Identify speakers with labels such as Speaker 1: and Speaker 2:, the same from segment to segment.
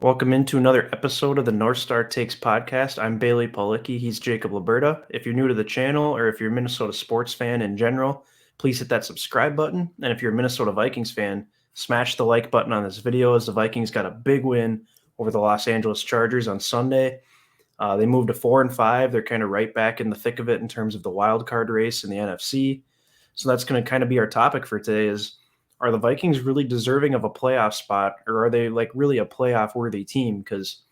Speaker 1: Welcome into another episode of the North Star Takes podcast. I'm Bailey Policki. He's Jacob Liberta. If you're new to the channel or if you're a Minnesota sports fan in general, please hit that subscribe button. And if you're a Minnesota Vikings fan, smash the like button on this video as the Vikings got a big win over the Los Angeles Chargers on Sunday. They moved to 4-5. They're kind of right back in the thick of it in terms of the wild card race in the NFC. So that's going to kind of be our topic for today is, are the Vikings really deserving of a playoff spot, or are they like really a playoff worthy team? Because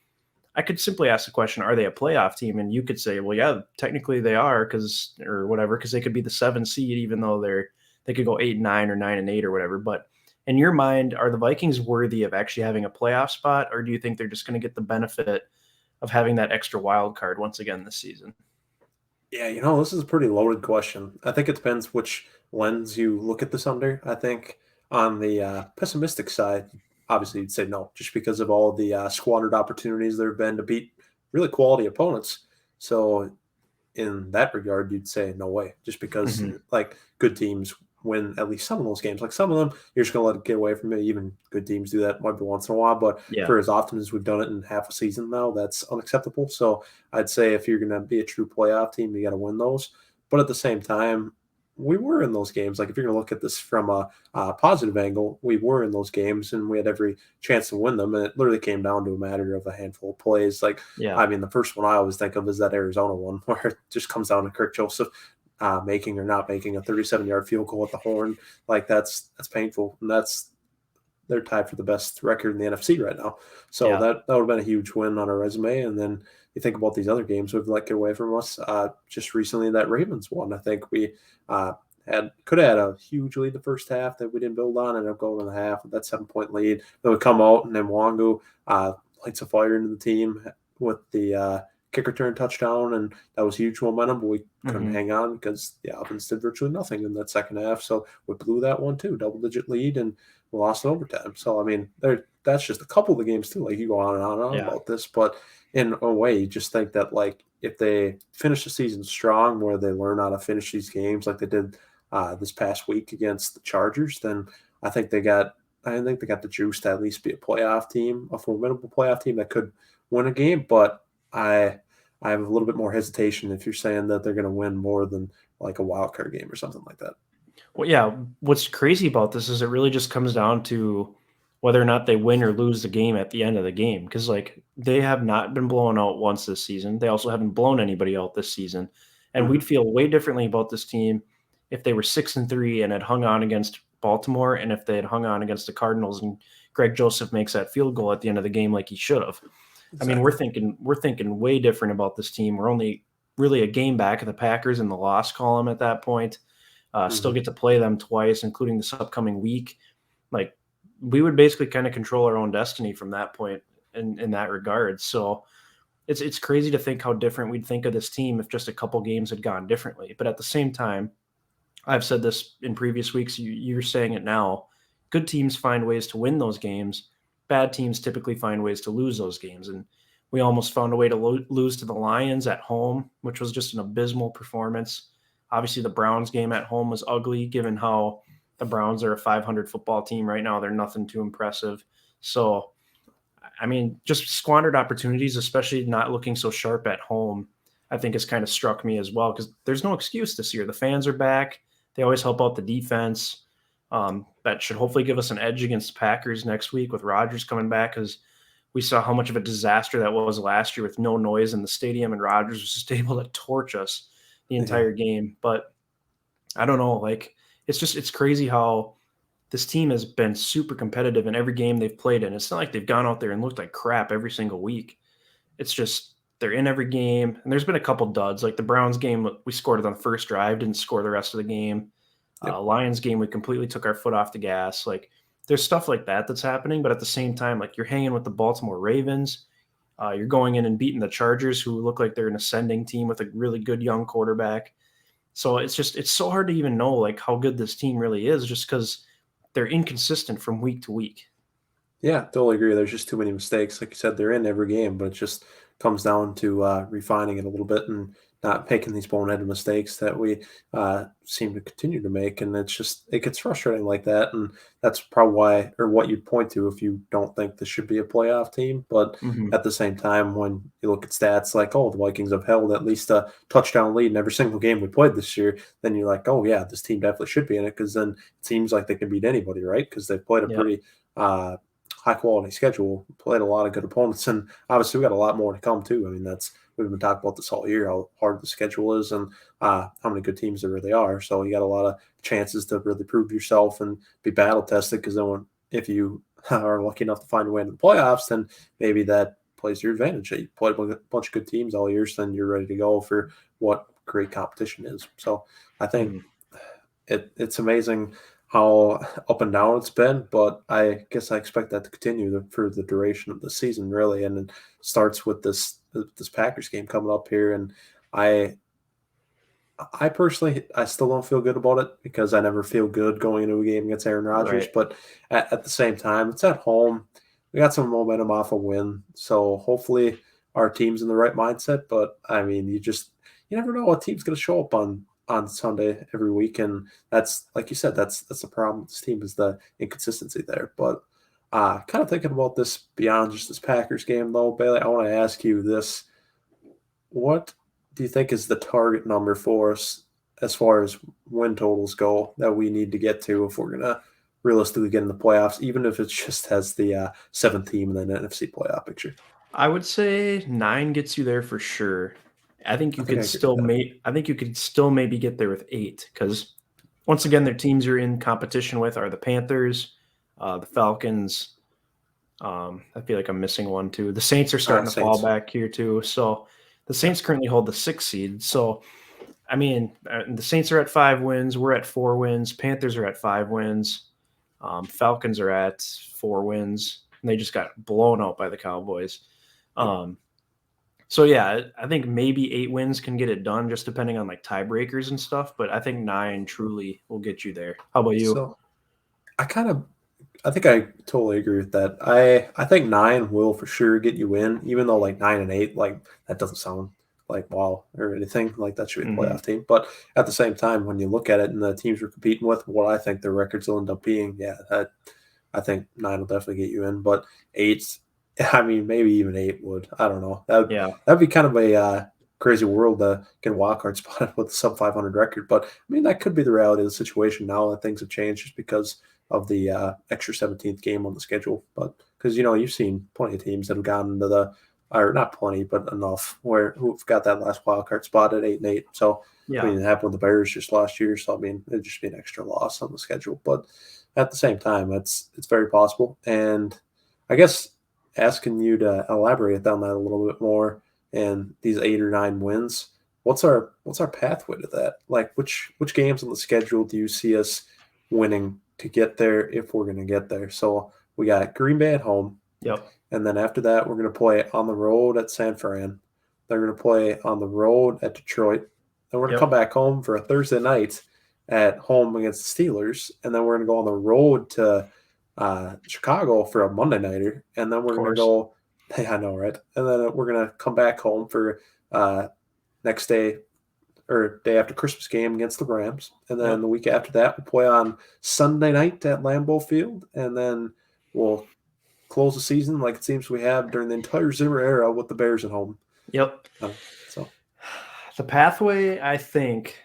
Speaker 1: I could simply ask the question, are they a playoff team? And you could say, well, yeah, technically they are because they could be the 7 seed, even though they could go 8-9 or 9-8 or whatever. But in your mind, are the Vikings worthy of actually having a playoff spot, or do you think they're just going to get the benefit of having that extra wild card once again this season?
Speaker 2: Yeah, this is a pretty loaded question. I think it depends which lens you look at this under. I think on the pessimistic side, obviously you'd say no, just because of all the squandered opportunities there have been to beat really quality opponents. So in that regard, you'd say no way, just because
Speaker 1: Mm-hmm.
Speaker 2: like good teams win at least some of those games. Like some of them, you're just gonna let it get away from you. Even good teams do that maybe once in a while, but
Speaker 1: Yeah.
Speaker 2: for as often as we've done it in half a season now, that's unacceptable. So I'd say if you're gonna be a true playoff team, you got to win those. But at the same time, we were in those games. Like if you're gonna look at this from a positive angle, we were in those games and we had every chance to win them. And it literally came down to a matter of a handful of plays. Like
Speaker 1: Yeah.
Speaker 2: I mean, the first one I always think of is that Arizona one, where it just comes down to Kirk Joseph making or not making a 37-yard field goal at the horn. Like that's painful, and they're tied for the best record in the NFC right now. So
Speaker 1: Yeah.
Speaker 2: that would have been a huge win on our resume. And then you think about these other games we've let get away from us. Just recently, that Ravens one, I think we could have had a huge lead the first half that we didn't build on, and up going in the half with that 7-point lead. Then we come out and then Wangu lights a fire into the team with the kick return touchdown, and that was huge momentum, but we couldn't
Speaker 1: Mm-hmm.
Speaker 2: hang on because the offense did virtually nothing in that second half. So we blew that one too, double-digit lead, and we lost in overtime. So I mean, that's just a couple of the games too. Like you go on and on and on
Speaker 1: Yeah.
Speaker 2: about this, but in a way, you just think that like if they finish the season strong, where they learn how to finish these games like they did this past week against the Chargers, then I think they got. I think they got the juice to at least be a playoff team, a formidable playoff team that could win a game. But I I have a little bit more hesitation if you're saying that they're going to win more than like a wild card game or something like that.
Speaker 1: Well, yeah. What's crazy about this is it really just comes down to whether or not they win or lose the game at the end of the game. Because like they have not been blown out once this season. They also haven't blown anybody out this season. And we'd
Speaker 2: Mm-hmm.
Speaker 1: feel way differently about this team if they were 6-3 and had hung on against Baltimore, and if they had hung on against the Cardinals and Greg Joseph makes that field goal at the end of the game like he should have. I mean,
Speaker 2: Exactly.
Speaker 1: we're thinking way different about this team. We're only really a game back of the Packers in the loss column at that point. Still
Speaker 2: Mm-hmm.
Speaker 1: get to play them twice, including this upcoming week. Like we would basically kind of control our own destiny from that point in that regard. So it's crazy to think how different we'd think of this team if just a couple games had gone differently. But at the same time, I've said this in previous weeks. You're saying it now. Good teams find ways to win those games. Bad teams typically find ways to lose those games. And we almost found a way to lose to the Lions at home, which was just an abysmal performance. Obviously, the Browns game at home was ugly, given how the Browns are a 500 football team right now. They're nothing too impressive. So, I mean, just squandered opportunities, especially not looking so sharp at home, I think has kind of struck me as well because there's no excuse this year. The fans are back. They always help out the defense. That should hopefully give us an edge against the Packers next week with Rodgers coming back because we saw how much of a disaster that was last year with no noise in the stadium and Rodgers was just able to torch us the
Speaker 2: Yeah.
Speaker 1: entire game. But I don't know, like it's crazy how this team has been super competitive in every game they've played in. It's not like they've gone out there and looked like crap every single week. It's just they're in every game, and there's been a couple duds. Like the Browns game, we scored it on the first drive, didn't score the rest of the game.
Speaker 2: Yep.
Speaker 1: Lions game, we completely took our foot off the gas. Like there's stuff like that that's happening, but at the same time, like you're hanging with the Baltimore Ravens. You're going in and beating the Chargers, who look like they're an ascending team with a really good young quarterback. So it's so hard to even know like how good this team really is, just because they're inconsistent from week to week.
Speaker 2: Yeah, totally agree. There's just too many mistakes. Like you said, they're in every game, but it just comes down to refining it a little bit and not making these boneheaded mistakes that we seem to continue to make. And it gets frustrating like that. And that's probably why, or what you'd point to if you don't think this should be a playoff team. But
Speaker 1: Hmm.
Speaker 2: at the same time, when you look at stats like, oh, the Vikings have held at least a touchdown lead in every single game we played this year, then you're like, oh, yeah, this team definitely should be in it, because then it seems like they can beat anybody, right? Because they've played a
Speaker 1: Yep.
Speaker 2: pretty high quality schedule, played a lot of good opponents, and obviously we got a lot more to come too. I mean, we've been talking about this all year, how hard the schedule is, and how many good teams there really are. So you got a lot of chances to really prove yourself and be battle tested. Because then, if you are lucky enough to find a way in the playoffs, then maybe that plays to your advantage. You played a bunch of good teams all year, so then you're ready to go for what great competition is. So I think
Speaker 1: Hmm.
Speaker 2: it's amazing how up and down it's been, but I guess I expect that to continue for the duration of the season, really. And it starts with this Packers game coming up here, and I I personally, I still don't feel good about it, because I never feel good going into a game against Aaron Rodgers.
Speaker 1: Right.
Speaker 2: But at the same time, it's at home. We got some momentum off a win, so hopefully our team's in the right mindset. But I mean, you never know what team's going to show up on Sunday every week, and that's, like you said, that's the problem with this team, is the inconsistency there. But kind of thinking about this beyond just this Packers game, though, Bailey, I want to ask you this: what do you think is the target number for us as far as win totals go that we need to get to if we're going to realistically get in the playoffs, even if it's just as the seventh team in the NFC playoff picture?
Speaker 1: I would say 9 gets you there for sure. I think
Speaker 2: I
Speaker 1: you
Speaker 2: think I
Speaker 1: could
Speaker 2: agree with
Speaker 1: still
Speaker 2: that.
Speaker 1: maybe get there with 8, because once again, their teams you're in competition with are the Panthers, the Falcons. I feel like I'm missing one too. The Saints are starting to fall
Speaker 2: Saints.
Speaker 1: back here too. So the
Speaker 2: Yeah.
Speaker 1: Saints currently hold the 6th seed. So I mean, the Saints are at 5 wins. We're at 4 wins. Panthers are at 5 wins. Falcons are at 4 wins. And they just got blown out by the Cowboys.
Speaker 2: Yep.
Speaker 1: Um, so yeah, I think maybe 8 wins can get it done, just depending on like tiebreakers and stuff. But I think 9 truly will get you there. How about you?
Speaker 2: So I kind of I think I totally agree with that. I think 9 will for sure get you in, even though like 9 and 8, like that doesn't sound like wow or anything. Like that should be a
Speaker 1: Hmm.
Speaker 2: playoff team. But at the same time, when you look at it and the teams we're competing with, what I think their records will end up being, yeah, I think 9 will definitely get you in. But 8, I mean, maybe even 8 would. I don't know.
Speaker 1: Yeah.
Speaker 2: That'd be kind of a crazy world to get a wild card spot with a sub 500 record. But I mean, that could be the reality of the situation now that things have changed, just because of the extra 17th game on the schedule. But because you've seen plenty of teams that have gotten to the, or not plenty, but enough who've got that last wild card spot at 8-8. So I
Speaker 1: Yeah.
Speaker 2: mean, it happened with the Bears just last year. So I mean, it'd just be an extra loss on the schedule. But at the same time, it's very possible. And I guess asking you to elaborate on that a little bit more, and these 8 or 9 wins. What's our pathway to that? Like which games on the schedule do you see us winning to get there, if we're going to get there? So we got Green Bay at home,
Speaker 1: Yep.
Speaker 2: and then after that we're going to play on the road at San Fran. They're going to play on the road at Detroit. Then we're going to come
Speaker 1: Yep.
Speaker 2: back home for a Thursday night at home against the Steelers, and then we're going to go on the road to Chicago for a Monday nighter, and then we're
Speaker 1: Of
Speaker 2: going to
Speaker 1: course.
Speaker 2: go. Hey, I know, right? And then we're going to come back home for uh, next day or day after Christmas game against the Rams, and then the
Speaker 1: Yep.
Speaker 2: week after that we'll play on Sunday night at Lambeau Field, and then we'll close the season like it seems we have during the entire Zimmer era with the Bears at home.
Speaker 1: Yep.
Speaker 2: So
Speaker 1: The pathway, I think.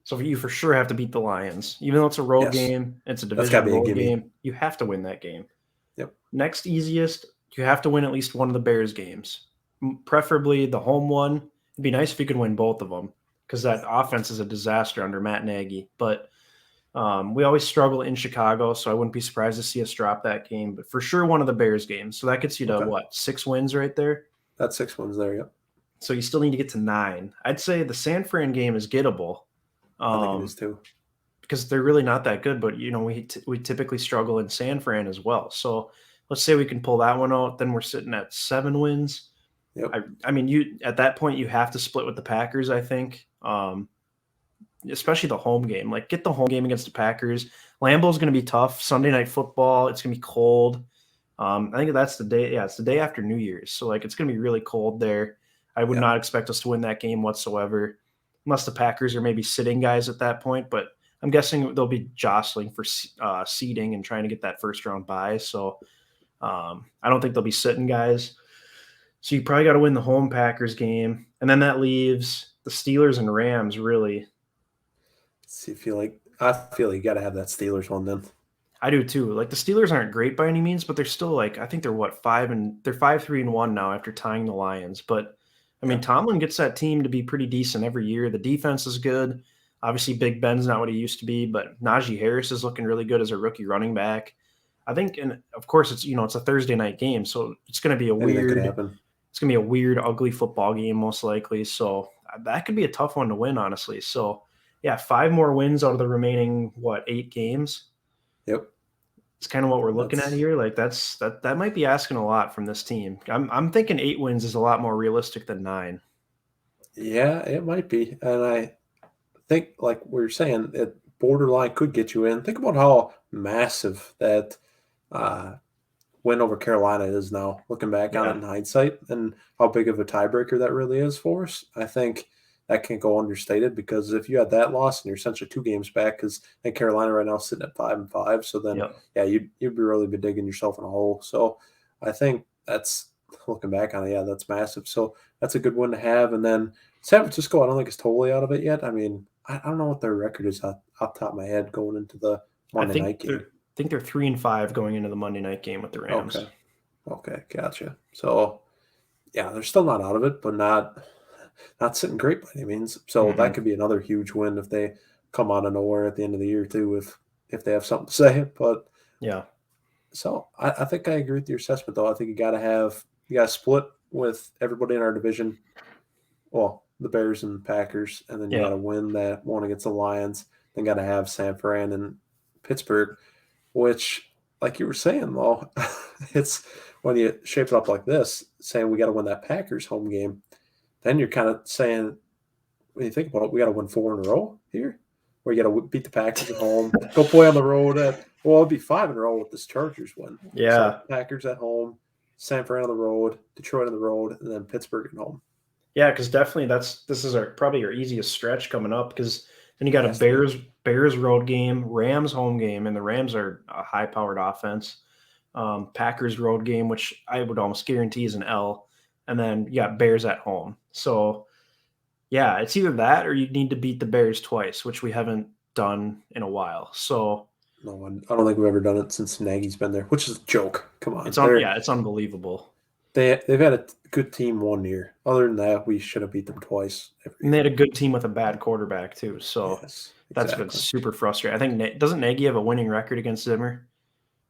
Speaker 1: So you for sure have to beat the Lions, even though it's a road
Speaker 2: yes,
Speaker 1: game. It's a
Speaker 2: that's got to
Speaker 1: division
Speaker 2: be a
Speaker 1: road
Speaker 2: gimme.
Speaker 1: game. You have to win that game.
Speaker 2: Yep.
Speaker 1: Next easiest, you have to win at least one of the Bears games, preferably the home one. It'd be nice if you could win both of them, because that offense is a disaster under Matt Nagy. But we always struggle in Chicago, so I wouldn't be surprised to see us drop that game. But for sure, one of the Bears games. So that gets you to
Speaker 2: Okay,
Speaker 1: what, 6 wins right there?
Speaker 2: that's 6 wins there. Yep,
Speaker 1: So you still need to get to 9. I'd say the San Fran game is gettable.
Speaker 2: I think it is too.
Speaker 1: Because they're really not that good. But we typically struggle in San Fran as well. So let's say we can pull that one out, then we're sitting at 7 wins.
Speaker 2: Yep.
Speaker 1: I mean, you at that point you have to split with the Packers. I think, especially the home game. Like get the home game against the Packers. Lambeau's going to be tough. Sunday night football. It's going to be cold. I think that's the day. Yeah, it's the day after New Year's. So like it's going to be really cold there. I would
Speaker 2: Yeah.
Speaker 1: not expect us to win that game whatsoever, unless the Packers are maybe sitting guys at that point. But I'm guessing they'll be jostling for seeding and trying to get that first round bye. So I don't think they'll be sitting guys. So you probably got to win the home Packers game, and then that leaves the Steelers and Rams. Really,
Speaker 2: See, I feel like you got to have that Steelers one then.
Speaker 1: I do too. Like the Steelers aren't great by any means, but they're still like I think they're what 5-3-1 now after tying the Lions. But I mean,
Speaker 2: Yeah.
Speaker 1: Tomlin gets that team to be pretty decent every year. The defense is good. Obviously, Big Ben's not what he used to be, but Najee Harris is looking really good as a rookie running back. I think, and of course, it's a Thursday night game, so it's going to be
Speaker 2: Anything could happen.
Speaker 1: it's going to be a weird, ugly football game most likely. So that could be a tough one to win, honestly. So yeah, 5 more wins out of the remaining 8 games.
Speaker 2: Yep.
Speaker 1: It's kind of what we're looking at
Speaker 2: That's
Speaker 1: here. Like that might be asking a lot from this team. I'm thinking 8 wins is a lot more realistic than 9.
Speaker 2: yeah, it might be. And I think, like we were saying, it borderline could get you in. Think about how massive that uh, win over Carolina is now, looking back on it
Speaker 1: Yeah.
Speaker 2: in hindsight, and how big of a tiebreaker that really is for us. I think that can't go understated, because if you had that loss and you're essentially 2 games back, because I think Carolina right now is sitting at 5-5, so then
Speaker 1: Yep.
Speaker 2: yeah, you'd be really be digging yourself in a hole. So I think that's, looking back on it, yeah, that's massive. So that's a good one to have. And then San Francisco, I don't think is totally out of it yet. I mean, I don't know what their record is off the top of my head going into the
Speaker 1: I
Speaker 2: Monday night game.
Speaker 1: think they're 3-5 going into the Monday night game with the Rams.
Speaker 2: Okay, gotcha. So yeah, they're still not out of it, but not sitting great by any means. So that could be another huge win if they come out of nowhere at the end of the year too, if they have something to say. But
Speaker 1: Yeah.
Speaker 2: so I think I agree with your assessment though. I think you got to split with everybody in our division. Well, the Bears and Packers, and then you got
Speaker 1: Yeah.
Speaker 2: to win that one against the Lions. Then got to have San Fran and Pittsburgh, which, like you were saying, though, it's when you shape it up like this, saying we got to win that Packers home game, then you're kind of saying, when you think about it, we got to win 4 in a row here, where you got to beat the Packers at home, go play on the road it'd be 5 in a row with this Chargers win.
Speaker 1: Yeah.
Speaker 2: So Packers at home, San Fran on the road, Detroit on the road, and then Pittsburgh at home.
Speaker 1: Yeah, because definitely this is probably our easiest stretch coming up, because then you got a
Speaker 2: Has to be.
Speaker 1: Bears road game, Rams home game, and the Rams are a high powered offense. Packers road game, which I would almost guarantee is an L, and then you got Bears at home. So yeah, it's either that or you need to beat the Bears twice, which we haven't done in a while. So
Speaker 2: No, I don't think we've ever done it since Nagy's been there, which is a joke. Come on,
Speaker 1: it's unbelievable.
Speaker 2: they've had a good team 1 year. Other than that, we should have beat them twice every
Speaker 1: And they
Speaker 2: year.
Speaker 1: had a good team with a bad quarterback too. So
Speaker 2: Yes,
Speaker 1: that's been
Speaker 2: exactly.
Speaker 1: super frustrating. I think doesn't Nagy have a winning record against Zimmer?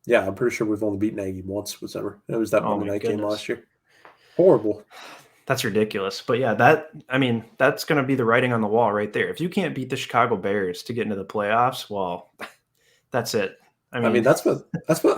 Speaker 2: Yeah, I'm pretty sure we've only beaten Nagy once with ever. It was that
Speaker 1: Oh
Speaker 2: Monday
Speaker 1: my
Speaker 2: night game
Speaker 1: goodness.
Speaker 2: last year. Horrible.
Speaker 1: That's ridiculous. But yeah, that's going to be the writing on the wall right there. If you can't beat the Chicago Bears to get into the playoffs, well, that's it. I
Speaker 2: I mean,
Speaker 1: mean,
Speaker 2: that's what.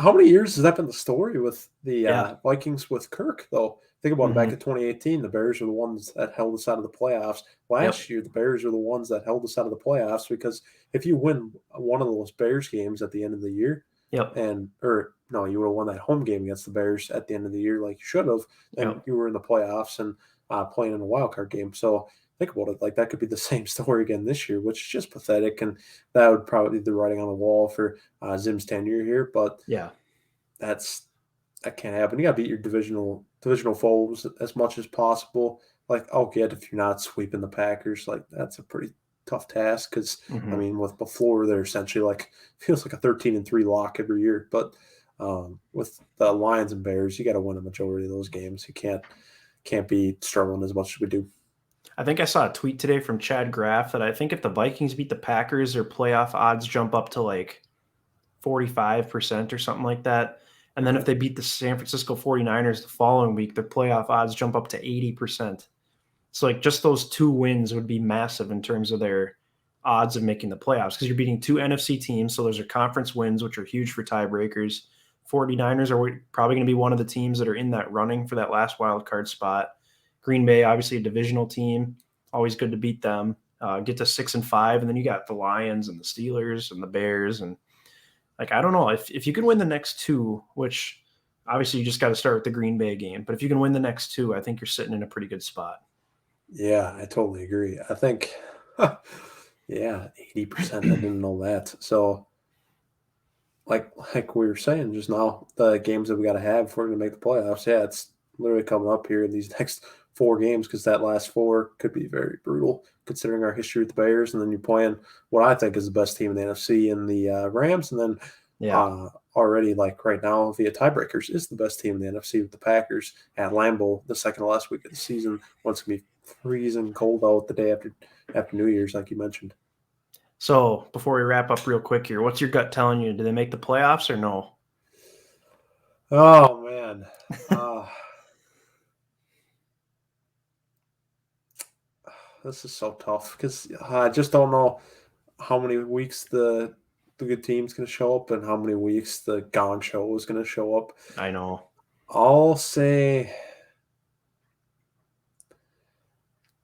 Speaker 2: How many years has that been the story with the
Speaker 1: yeah.
Speaker 2: Vikings with Kirk? Though, think about it. Back
Speaker 1: Hmm.
Speaker 2: in 2018, the Bears were the ones that held us out of the playoffs.
Speaker 1: Yep.
Speaker 2: Last year, the Bears were the ones that held us out of the playoffs, because if you win one of those Bears games at the end of the year,
Speaker 1: Yep.
Speaker 2: or no, you would have won that home game against the Bears at the end of the year, like you should have, then
Speaker 1: Yep.
Speaker 2: you were in the playoffs and playing in a wild card game. So think about it, like that could be the same story again this year, which is just pathetic, and that would probably be the writing on the wall for Zim's tenure here. But
Speaker 1: Yeah.
Speaker 2: that's that can't happen. You got to beat your divisional foes as much as possible. Like, I'll get if you're not sweeping the Packers, like that's a pretty tough task, because I
Speaker 1: Hmm.
Speaker 2: mean, with LaFleur, they're essentially like, feels like a 13-3 lock every year. But with the Lions and Bears, you got to win a majority of those games. You can't be struggling as much as we do.
Speaker 1: I think I saw a tweet today from Chad Graff that I think if the Vikings beat the Packers, their playoff odds jump up to like 45% or something like that. And then if
Speaker 2: Okay.
Speaker 1: they beat the San Francisco 49ers the following week, their playoff odds jump up to 80%. So like just those 2 wins would be massive in terms of their odds of making the playoffs, because you're beating 2 NFC teams. So those are conference wins, which are huge for tiebreakers. 49ers are probably going to be one of the teams that are in that running for that last wild card spot. Green Bay, obviously a divisional team, always good to beat them. Get to 6-5, and then you got the Lions and the Steelers and the Bears, and like I don't know if you can win the next 2, which obviously you just got to start with the Green Bay game, but if you can win the next 2, I think you're sitting in a pretty good spot.
Speaker 2: Yeah, I totally agree. I think, yeah, 80%. I didn't know that. So, like we were saying just now, the games that we got to have if we're going to make the playoffs. Yeah, it's literally coming up here in these next 4 games because that last 4 could be very brutal considering our history with the Bears. And then you're playing what I think is the best team in the NFC in the Rams. And then
Speaker 1: Yeah.
Speaker 2: already, like right now, via tiebreakers, is the best team in the NFC with the Packers at Lambeau the second to last week of the season. When it's going to be freezing cold out the day after New Year's, like you mentioned.
Speaker 1: So before we wrap up real quick here, what's your gut telling you? Do they make the playoffs or no?
Speaker 2: Oh, man. This is so tough because I just don't know how many weeks the good team's going to show up and how many weeks the Gong Show is going to show up.
Speaker 1: I know.
Speaker 2: I'll say,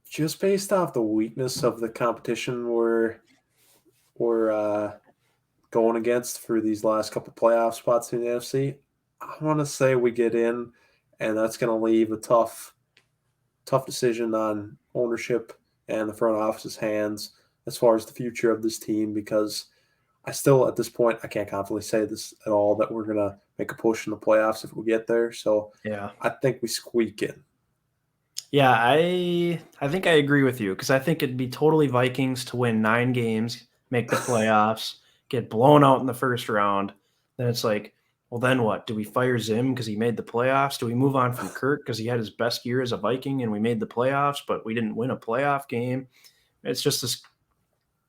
Speaker 2: just based off the weakness of the competition we're going against for these last couple playoff spots in the NFC, I want to say we get in, and that's going to leave a tough decision on ownership and the front office's hands as far as the future of this team because I still, at this point, I can't confidently say this at all that we're going to make a push in the playoffs if we get there. So
Speaker 1: Yeah.
Speaker 2: I think we squeak in.
Speaker 1: Yeah, I think I agree with you because I think it'd be totally Vikings to win 9 games, make the playoffs, get blown out in the first round. Then it's like, well, then what? Do we fire Zim because he made the playoffs? Do we move on from Kirk because he had his best year as a Viking and we made the playoffs, but we didn't win a playoff game? It's just this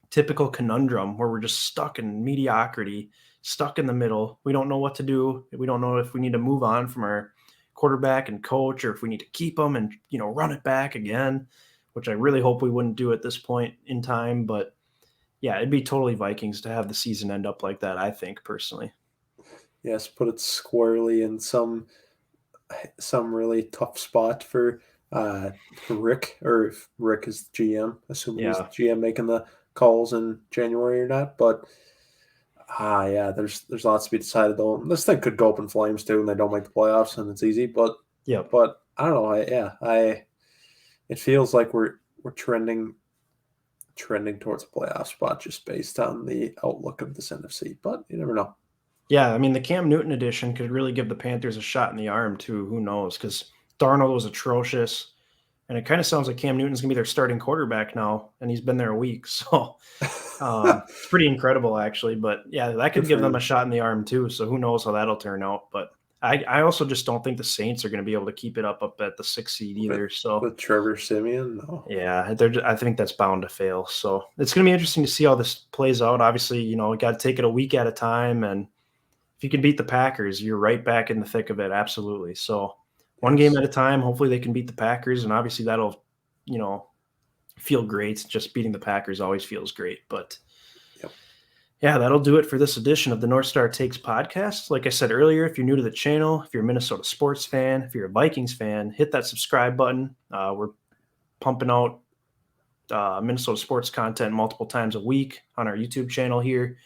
Speaker 1: typical conundrum where we're just stuck in mediocrity, stuck in the middle. We don't know what to do. We don't know if we need to move on from our quarterback and coach or if we need to keep them and run it back again, which I really hope we wouldn't do at this point in time. But yeah, it'd be totally Vikings to have the season end up like that, I think personally.
Speaker 2: Yes, put it squarely in some really tough spot for Rick, or if Rick is GM, assuming he's
Speaker 1: Yeah.
Speaker 2: GM making the calls in January or not. But yeah, there's lots to be decided though. This thing could go up in flames too, and they don't make the playoffs, and it's easy. But
Speaker 1: Yep.
Speaker 2: I don't know. It feels like we're trending towards a playoff spot just based on the outlook of this NFC. But you never know.
Speaker 1: Yeah, I mean the Cam Newton edition could really give the Panthers a shot in the arm too. Who knows? Because Darnold was atrocious. And it kind of sounds like Cam Newton's gonna be their starting quarterback now, and he's been there a week. So it's pretty incredible, actually. But yeah, that
Speaker 2: Good
Speaker 1: could
Speaker 2: for
Speaker 1: give them a
Speaker 2: him.
Speaker 1: shot in the arm too. So who knows how that'll turn out? But I also just don't think the Saints are going to be able to keep it up at the 6th seed
Speaker 2: with
Speaker 1: either. So
Speaker 2: with Trevor Simeon. No.
Speaker 1: yeah, I think that's bound to fail. So it's going to be interesting to see how this plays out. Obviously, we got to take it a week at a time, and if you can beat the Packers, you're right back in the thick of it. Absolutely. So one game
Speaker 2: Yes.
Speaker 1: at a time. Hopefully, they can beat the Packers, and obviously that'll you know feel great. Just beating the Packers always feels great, but.
Speaker 2: Yep.
Speaker 1: Yeah, that'll do it for this edition of the North Star Takes podcast. Like I said earlier, if you're new to the channel, if you're a Minnesota sports fan, if you're a Vikings fan, hit that subscribe button. We're pumping out Minnesota sports content multiple times a week on our YouTube channel here.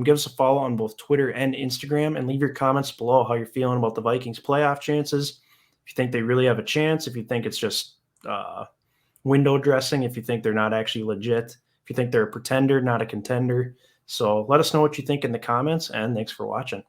Speaker 1: Give us a follow on both Twitter and Instagram and leave your comments below how you're feeling about the Vikings playoff chances. If you think they really have a chance, if you think it's just window dressing, if you think they're not actually legit, if you think they're a pretender, not a contender. So let us know what you think in the comments, and thanks for watching.